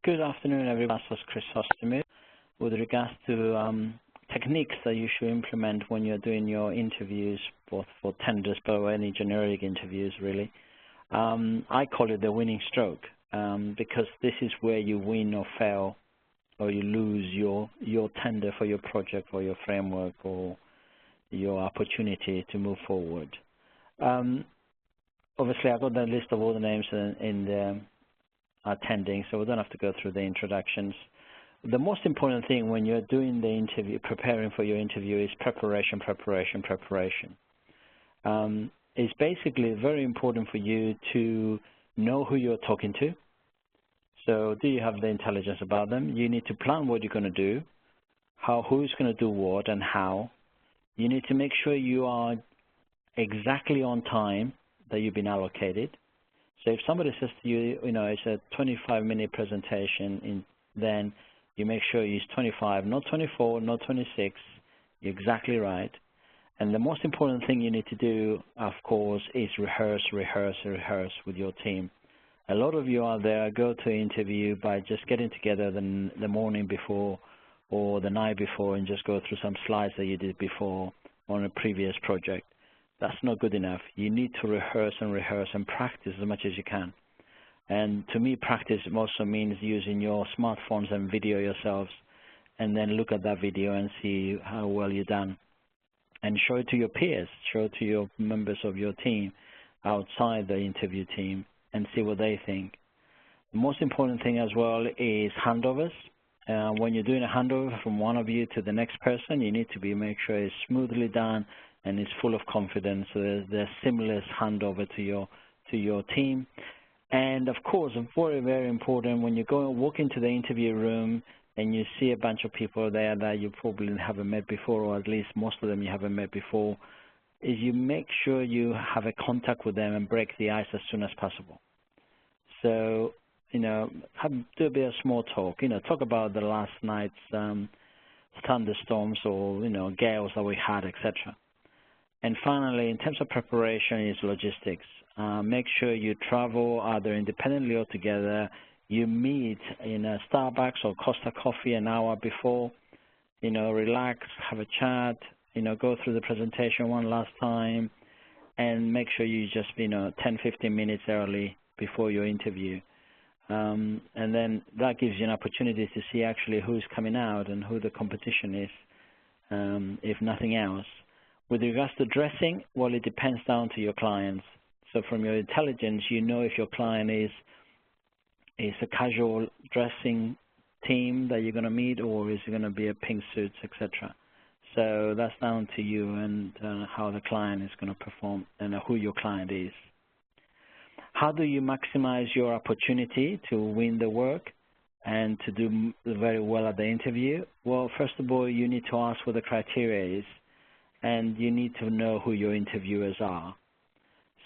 Good afternoon, everyone. This is Chris Hostomu. With regards to techniques that you should implement when you're doing your interviews, both for tenders, but any generic interviews, really. I call it the winning stroke because this is where you win or fail, or you lose your tender for your project or your framework or your opportunity to move forward. Obviously, I've got the list of all the names in the attending, so we don't have to go through the introductions. The most important thing when you're doing the interview, preparing for your interview, is preparation. It's basically very important for you to know who you're talking to. So do you have the intelligence about them? You need to plan what you're going to do, who's going to do what and how. You need to make sure you are exactly on time that you've been allocated. So if somebody says to you, it's a 25-minute presentation, then you make sure it's 25, not 24, not 26. You're exactly right. And the most important thing you need to do, of course, is rehearse with your team. A lot of you out there go to interview by just getting together the morning before or the night before and just go through some slides that you did before on a previous project. That's not good enough. You need to rehearse and practice as much as you can. And to me, practice also means using your smartphones and video yourselves, and then look at that video and see how well you've done. And show it to your peers, show it to your members of your team outside the interview team and see what they think. The most important thing as well is handovers. When you're doing a handover from one of you to the next person, you need to make sure it's smoothly done and it's full of confidence. So there's seamless handover to your team. And of course, very, very important, when you walk into the interview room and you see a bunch of people there that you probably haven't met before, or at least most of them you haven't met before, is you make sure you have a contact with them and break the ice as soon as possible. So, do a bit of small talk. Talk about the last night's thunderstorms or, gales that we had, etc. And finally, in terms of preparation, is logistics. Make sure you travel either independently or together. You meet in a Starbucks or Costa Coffee an hour before. Relax, have a chat. Go through the presentation one last time, and make sure you just 10-15 minutes early before your interview. And then that gives you an opportunity to see actually who's coming out and who the competition is, if nothing else. With regards to dressing, well, it depends down to your clients. So from your intelligence, if your client is a casual dressing team that you're going to meet, or is it going to be a pink suits, etc. So that's down to you and how the client is going to perform and who your client is. How do you maximize your opportunity to win the work and to do very well at the interview? Well, first of all, you need to ask what the criteria is, and you need to know who your interviewers are.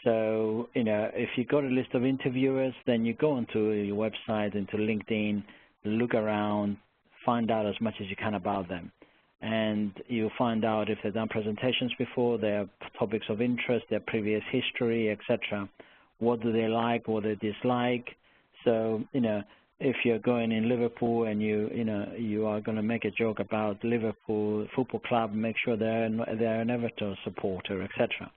So, if you've got a list of interviewers, then you go onto your website, into LinkedIn, look around, find out as much as you can about them. And you'll find out if they've done presentations before, their topics of interest, their previous history, etc. What do they like, what they dislike. So, if you're going in Liverpool and you are going to make a joke about Liverpool Football Club, make sure they're an Everton supporter, etc.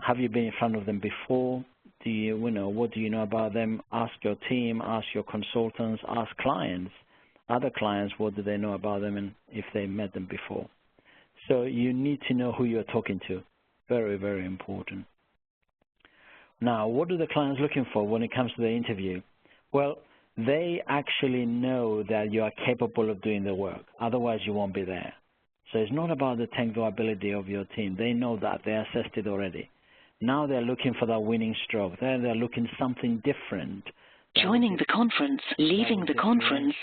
Have you been in front of them before? What do you know about them? Ask your team, ask your consultants, ask clients, other clients, what do they know about them and if they met them before. So you need to know who you're talking to. Very, very important. Now, what are the clients looking for when it comes to the interview? Well, they actually know that you are capable of doing the work. Otherwise, you won't be there. So it's not about the technical ability of your team. They know that. They assessed it already. Now they're looking for that winning stroke. They're looking something different. Joining the conference, leaving the conference.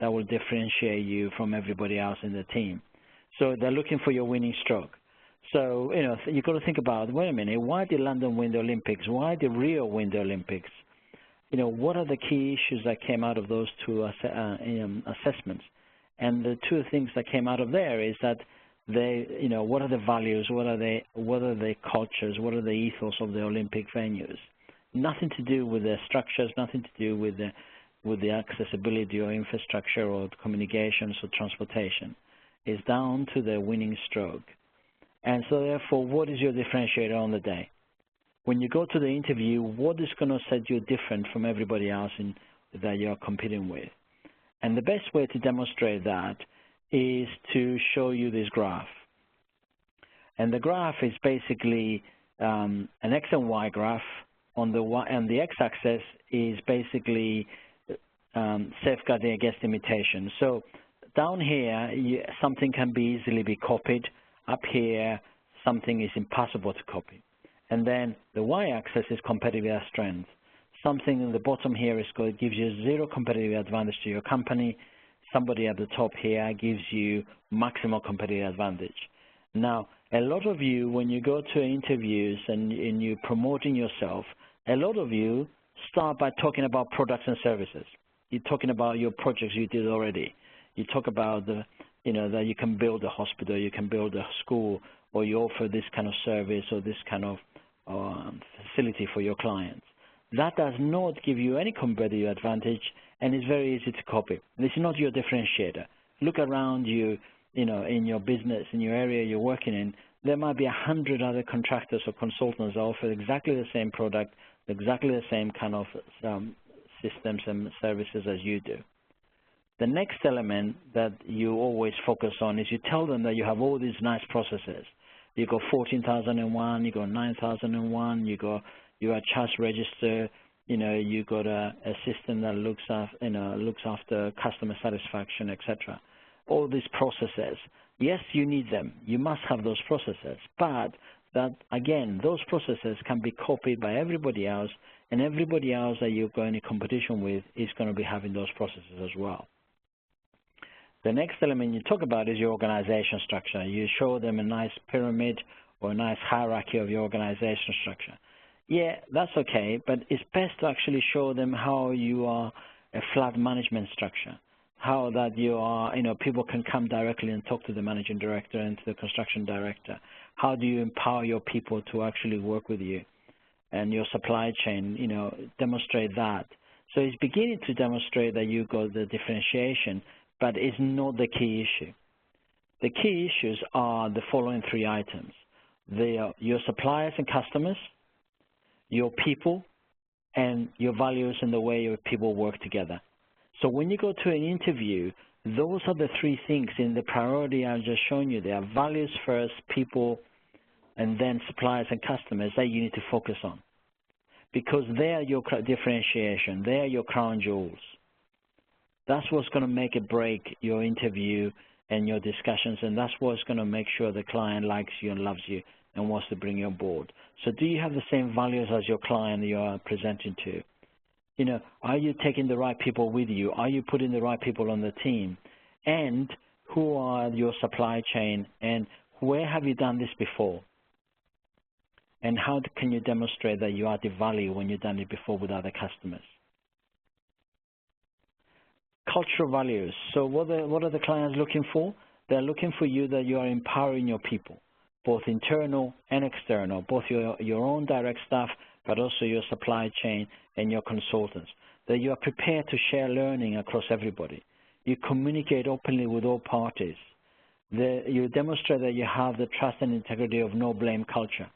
That will differentiate you from everybody else in the team. So they're looking for your winning stroke. So, you've got to think about, wait a minute, why did London win the Olympics? Why did Rio win the Olympics? What are the key issues that came out of those two assessments? And the two things that came out of there is that what are the values, what are the cultures, what are the ethos of the Olympic venues? Nothing to do with the structures, nothing to do with with the accessibility or infrastructure or communications or transportation. It's down to the winning stroke. And so therefore, what is your differentiator on the day? When you go to the interview, what is going to set you different from everybody else that you're competing with? And the best way to demonstrate that is to show you this graph. And the graph is basically an X and Y graph. On the X-axis is basically safeguarding against imitation. So down here, something can be easily be copied. Up here, something is impossible to copy. And then the Y-axis is competitive strength. Something in the bottom here gives you zero competitive advantage to your company. Somebody at the top here gives you maximal competitive advantage. Now, a lot of you, when you go to interviews and you're promoting yourself, a lot of you start by talking about products and services. You're talking about your projects you did already. You talk about that you can build a hospital, you can build a school, or you offer this kind of service or this kind of facility for your clients. That does not give you any competitive advantage, and it's very easy to copy. This is not your differentiator. Look around you, in your business, in your area you're working in. There might be 100 other contractors or consultants that offer exactly the same product, exactly the same kind of systems and services as you do. The next element that you always focus on is you tell them that you have all these nice processes. You got 14,001, you got 9,001, you got your charge register, you got a system that looks after customer satisfaction, etc. All these processes. Yes, you need them. You must have those processes, but that again, those processes can be copied by everybody else, and everybody else that you're going in competition with is going to be having those processes as well. The next element you talk about is your organization structure. You show them a nice pyramid or a nice hierarchy of your organization structure. Yeah, that's okay, but it's best to actually show them how you are a flat management structure, how that you are, people can come directly and talk to the managing director and to the construction director. How do you empower your people to actually work with you and your supply chain, demonstrate that. So it's beginning to demonstrate that you got the differentiation, but it's not the key issue. The key issues are the following three items. They are your suppliers and customers, your people, and your values and the way your people work together. So when you go to an interview, those are the three things in the priority I've just shown you. There are values first, people, and then suppliers and customers that you need to focus on, because they are your differentiation. They are your crown jewels. That's what's going to make or break your interview and your discussions, and that's what's going to make sure the client likes you and loves you and wants to bring you on board. So do you have the same values as your client you are presenting to? Are you taking the right people with you? Are you putting the right people on the team? And who are your supply chain, and where have you done this before? And how can you demonstrate that you added value when you've done it before with other customers? Cultural values. So what are the clients looking for? They're looking for you that you are empowering your people, both internal and external, both your own direct staff, but also your supply chain and your consultants, that you are prepared to share learning across everybody. You communicate openly with all parties. You demonstrate that you have the trust and integrity of no blame culture.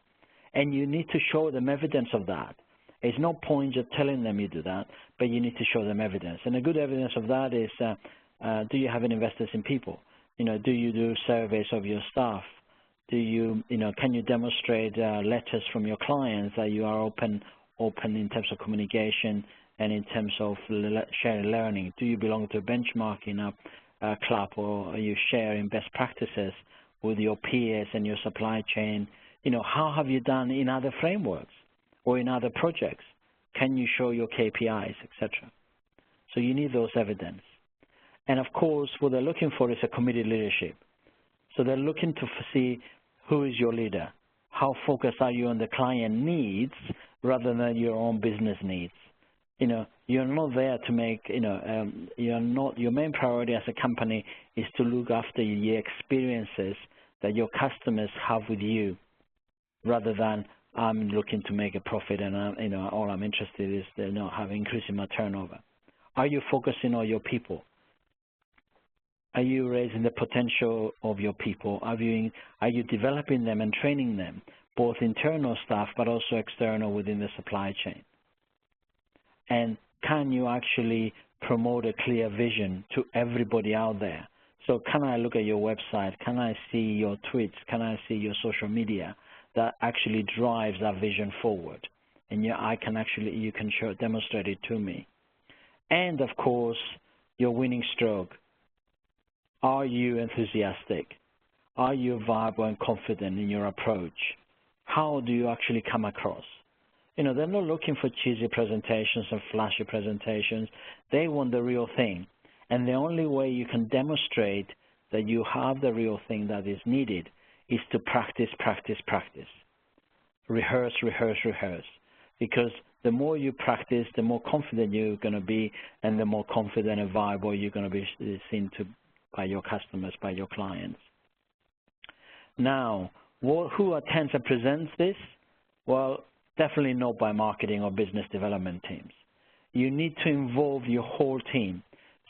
And you need to show them evidence of that. It's no point just telling them you do that, but you need to show them evidence. And a good evidence of that is, do you have an investors in people? Do you do surveys of your staff? Can you demonstrate letters from your clients that you are open in terms of communication and in terms of sharing learning? Do you belong to a benchmarking club, or are you sharing best practices with your peers and your supply chain? How have you done in other frameworks or in other projects? Can you show your KPIs, etc.? So you need those evidence. And of course, what they're looking for is a committed leadership. So they're looking to see who is your leader. How focused are you on the client needs rather than your own business needs? You're not there to make, your main priority as a company is to look after the experiences that your customers have with you, rather than I'm looking to make a profit and all I'm interested is increasing my turnover. Are you focusing on your people? Are you raising the potential of your people? Are you developing them and training them, both internal staff but also external within the supply chain? And can you actually promote a clear vision to everybody out there? So can I look at your website? Can I see your tweets? Can I see your social media that actually drives that vision forward? And you can demonstrate it to me. And of course, your winning stroke. Are you enthusiastic? Are you vibrant and confident in your approach? How do you actually come across? You know, they're not looking for cheesy presentations and flashy presentations. They want the real thing. And the only way you can demonstrate that you have the real thing that is needed is to practice, practice, practice. Rehearse, rehearse, rehearse. Because the more you practice, the more confident you're going to be, and the more confident and viable you're going to be seen to by your customers, by your clients. Now, who attends and presents this? Well, definitely not by marketing or business development teams. You need to involve your whole team.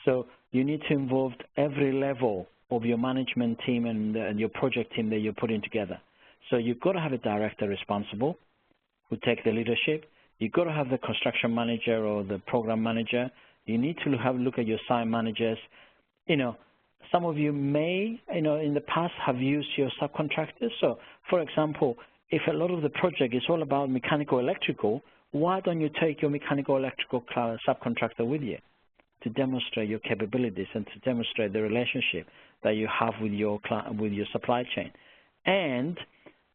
So you need to involve every level of your management team and your project team that you're putting together. So you've got to have a director responsible who take the leadership. You've got to have the construction manager or the program manager. You need to look at your site managers. You know, some of you may, in the past have used your subcontractors. So, for example, if a lot of the project is all about mechanical electrical, why don't you take your mechanical electrical subcontractor with you to demonstrate your capabilities and to demonstrate the relationship that you have with your supply chain? And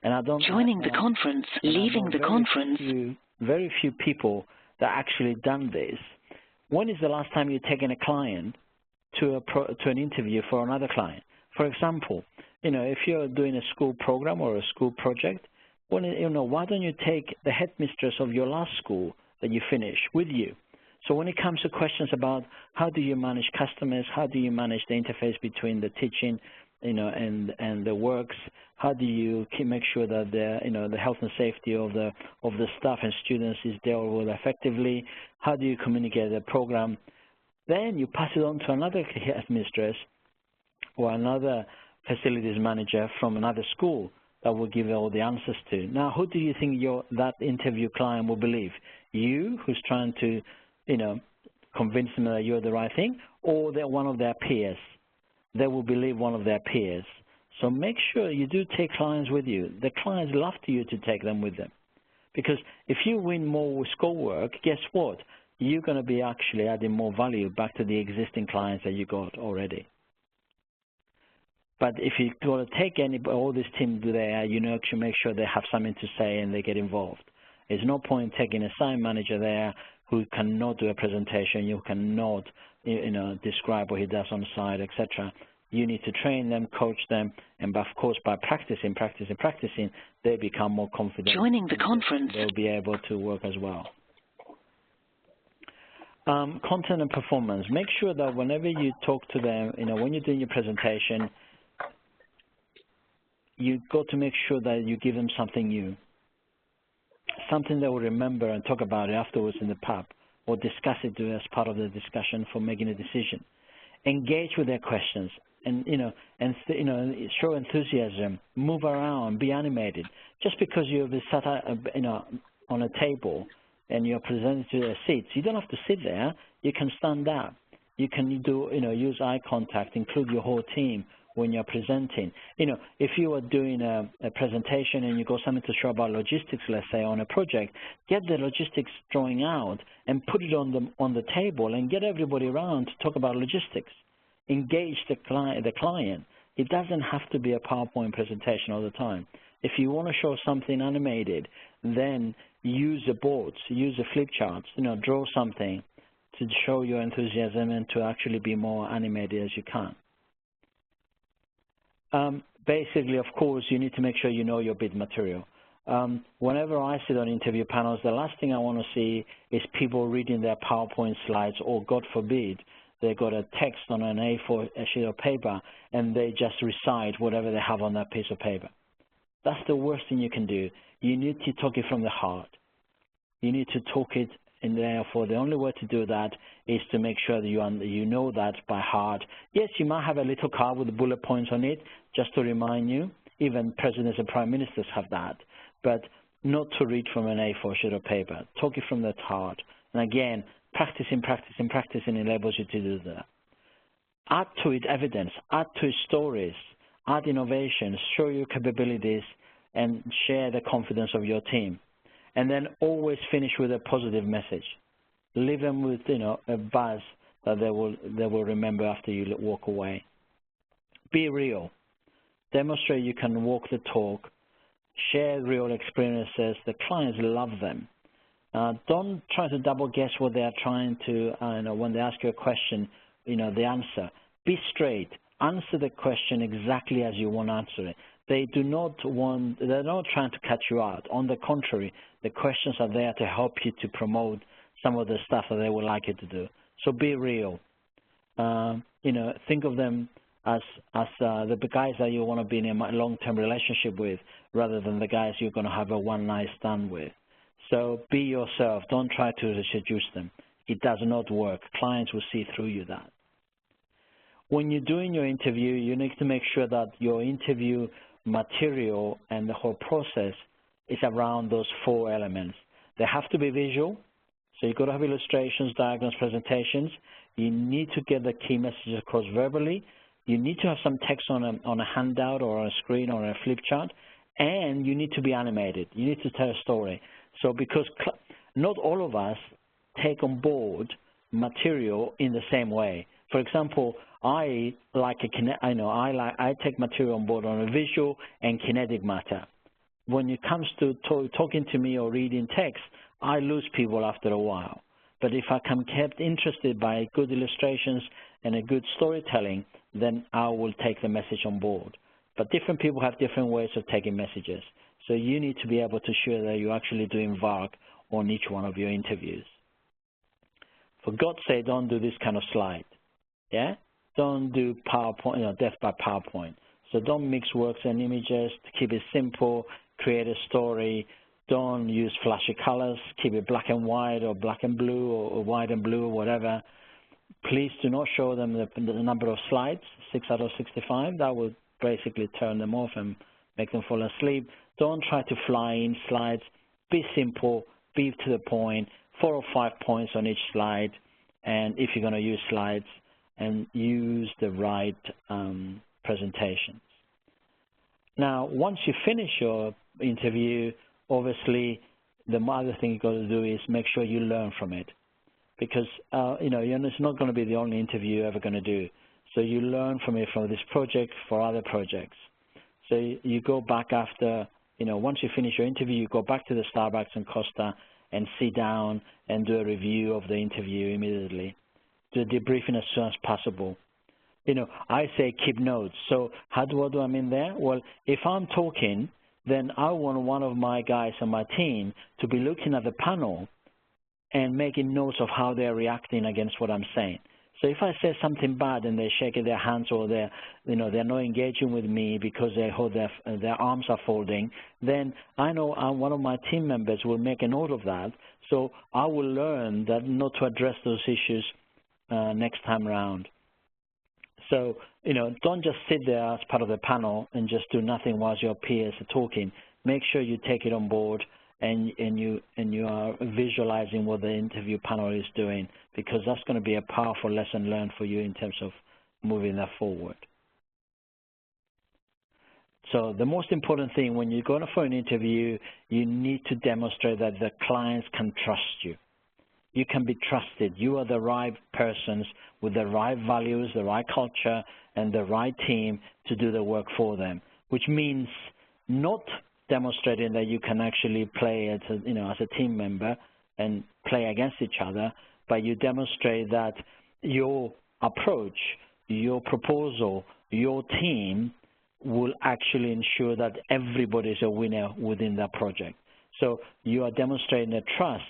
I don't joining the conference, leaving the conference. Very few people that actually done this. When is the last time you've taken a client to an interview for another client? For example, if you're doing a school program or a school project, why don't you take the headmistress of your last school that you finish with you? So when it comes to questions about how do you manage customers, how do you manage the interface between the teaching, and the works, how do you make sure that the health and safety of the staff and students is dealt with effectively? How do you communicate the program? Then you pass it on to another headmistress or another facilities manager from another school that will give all the answers to. Now, who do you think that interview client will believe? You, who's trying to, convince them that you're the right thing, or they're one of their peers? They will believe one of their peers. So make sure you do take clients with you. The clients love you to take them with them. Because if you win more with schoolwork, guess what? You're going to be actually adding more value back to the existing clients that you got already. But if you're going to take all this team there, to make sure they have something to say and they get involved. There's no point taking a site manager there who cannot do a presentation, you cannot, describe what he does on site, etc. You need to train them, coach them, and of course, by practicing, they become more confident. Joining the conference. They'll be able to work as well. Content and performance. Make sure that whenever you talk to them, when you're doing your presentation, you've got to make sure that you give them something new, something they will remember and talk about it afterwards in the pub, or discuss it as part of the discussion for making a decision. Engage with their questions, and show enthusiasm, move around, be animated. Just because you've been sat on a table and you're presented to their seats, you don't have to sit there. You can stand up. You can use eye contact, include your whole team when you're presenting. If you are doing a presentation and you got something to show about logistics, let's say on a project, get the logistics drawing out and put it on the table and get everybody around to talk about logistics. Engage the client. It doesn't have to be a PowerPoint presentation all the time. If you want to show something animated, then use the boards, use the flip charts, draw something to show your enthusiasm and to actually be more animated as you can. Basically, of course, you need to make sure you know your bid material. Whenever I sit on interview panels, the last thing I want to see is people reading their PowerPoint slides, or God forbid, they got a text on an A4 sheet of paper and they just recite whatever they have on that piece of paper. That's the worst thing you can do. You need to talk it from the heart. You need to talk it, and therefore the only way to do that is to make sure that you know that by heart. Yes, you might have a little card with bullet points on it, just to remind you. Even presidents and prime ministers have that, but not to read from an A4 sheet of paper. Talk it from the heart. And again, practicing enables you to do that. Add to it evidence, add to it stories, add innovations, show your capabilities, and share the confidence of your team. And then always finish with a positive message. Leave them with, a buzz that they will remember after you walk away. Be real. Demonstrate you can walk the talk. Share real experiences. The clients love them. Don't try to double guess what they are trying to, when they ask you a question, the answer. Be straight. Answer the question exactly as you want to answer it. They're not trying to catch you out. On the contrary, the questions are there to help you to promote some of the stuff that they would like you to do. So be real. Think of them as the guys that you want to be in a long-term relationship with, rather than the guys you're going to have a one-night stand with. So be yourself. Don't try to seduce them. It does not work. Clients will see through you that. When you're doing your interview, you need to make sure that your interview material and the whole process is around those 4 elements. They have to be visual, so you've got to have illustrations, diagrams, presentations. You need to get the key messages across verbally. You need to have some text on a handout or on a screen or on a flip chart, and you need to be animated. You need to tell a story. So because not all of us take on board material in the same way. For example, I take material on board on a visual and kinetic matter. When it comes to talking to me or reading text, I lose people after a while. But if I can kept interested by good illustrations and a good storytelling, then I will take the message on board. But different people have different ways of taking messages. So you need to be able to show that you're actually doing VARK on each one of your interviews. For God's sake, don't do this kind of slide. Yeah? Don't do PowerPoint, death by PowerPoint. So don't mix words and images. Keep it simple. Create a story. Don't use flashy colors. Keep it black and white or black and blue or white and blue or whatever. Please do not show them the number of slides, 6 out of 65. That would basically turn them off and make them fall asleep. Don't try to fly in slides. Be simple. Be to the point. 4 or 5 points on each slide. And if you're going to use slides, and use the right presentations. Now, once you finish your interview, obviously, the other thing you've got to do is make sure you learn from it. Because, it's not going to be the only interview you're ever going to do. So you learn from it from this project for other projects. So you go back after, once you finish your interview, you go back to the Starbucks and Costa and sit down and do a review of the interview immediately. Do a debriefing as soon as possible. I say keep notes. So what do I mean there? Well, if I'm talking, then I want one of my guys on my team to be looking at the panel and making notes of how they're reacting against what I'm saying. So if I say something bad and they're shaking their hands or they're not engaging with me because their arms are folding, then I know one of my team members will make a note of that. So I will learn that not to address those issues next time around. So, don't just sit there as part of the panel and just do nothing while your peers are talking. Make sure you take it on board and you are visualizing what the interview panel is doing, because that's going to be a powerful lesson learned for you in terms of moving that forward. So the most important thing when you're going for an interview, you need to demonstrate that the clients can trust you. You can be trusted. You are the right persons with the right values, the right culture, and the right team to do the work for them, which means not demonstrating that you can actually play as a team member and play against each other, but you demonstrate that your approach, your proposal, your team will actually ensure that everybody is a winner within that project. So you are demonstrating a trust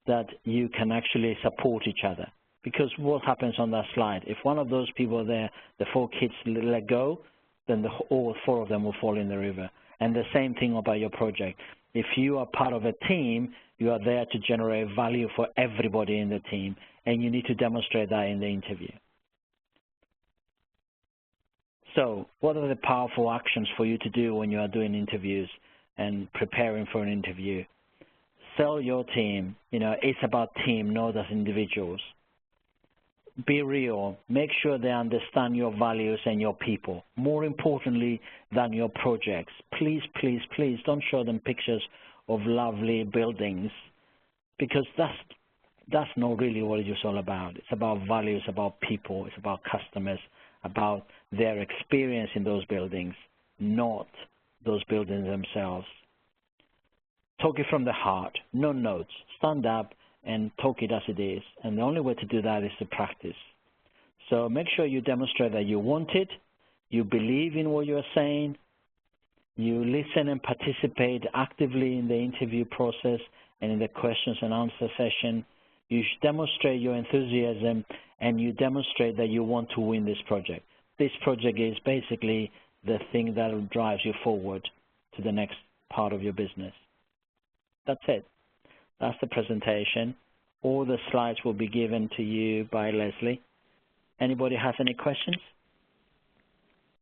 that you can actually support each other. Because what happens on that slide, if one of those people there, the 4 kids let go, then all 4 of them will fall in the river. And the same thing about your project. If you are part of a team, You are there to generate value for everybody in the team, and you need to demonstrate that in the interview. So what are the powerful actions for you to do when you are doing interviews and preparing for an interview? Sell your team. You know, it's about team, not as individuals. Be real. Make sure they understand your values and your people. More importantly than your projects. Please, please, please don't show them pictures of lovely buildings, because that's not really what it's all about. It's about values, about people, it's about customers, about their experience in those buildings, not those buildings themselves. Talk it from the heart, no notes. Stand up and talk it as it is. And the only way to do that is to practice. So make sure you demonstrate that you want it, you believe in what you're saying, you listen and participate actively in the interview process and in the questions and answer session. You should demonstrate your enthusiasm, and you demonstrate that you want to win this project. This project is basically the thing that drives you forward to the next part of your business. That's it. That's the presentation. All the slides will be given to you by Leslie. Anybody has any questions?